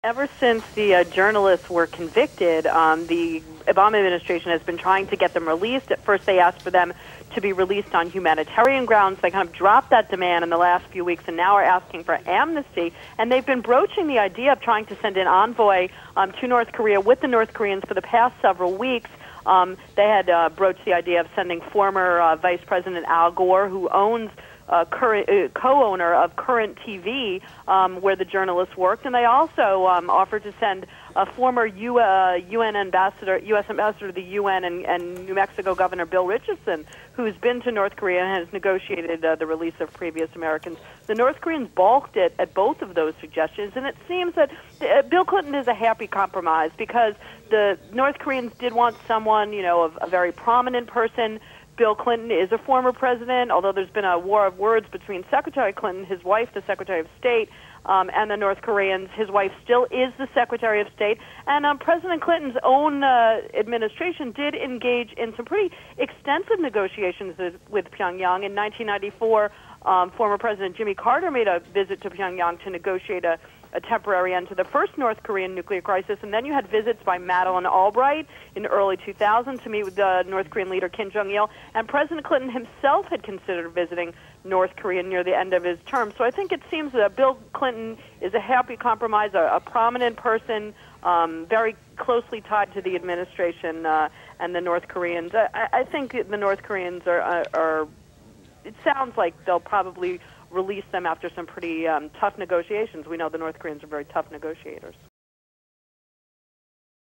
Ever since the journalists were convicted, the Obama administration has been trying to get them released. At first, they asked for them to be released on humanitarian grounds. They kind of dropped that demand in the last few weeks and now are asking for amnesty. And they've been broaching the idea of trying to send an envoy to North Korea with the North Koreans for the past several weeks. They had broached the idea of sending former Vice President Al Gore, who owns co-owner of Current TV, where the journalists worked, and they also offered to send a former UN ambassador, U.S. ambassador to the UN, and New Mexico Governor Bill Richardson, who's been to North Korea and has negotiated the release of previous Americans. The North Koreans balked at both of those suggestions, and it seems that Bill Clinton is a happy compromise because the North Koreans did want someone, a very prominent person. Bill Clinton is a former president, although there's been a war of words between Secretary Clinton, his wife, the Secretary of State, and the North Koreans. His wife still is the Secretary of State. And President Clinton's own administration did engage in some pretty extensive negotiations with Pyongyang. In 1994, former President Jimmy Carter made a visit to Pyongyang to negotiate a temporary end to the first North Korean nuclear crisis, and then you had visits by Madeleine Albright in early 2000 to meet with the North Korean leader Kim Jong-il, and President Clinton himself had considered visiting North Korea near the end of his term. So I think it seems that Bill Clinton is a happy compromise, a prominent person, very closely tied to the administration and the North Koreans. I think the North Koreans are it sounds like they'll probably release them after some pretty tough negotiations. We know the North Koreans are very tough negotiators.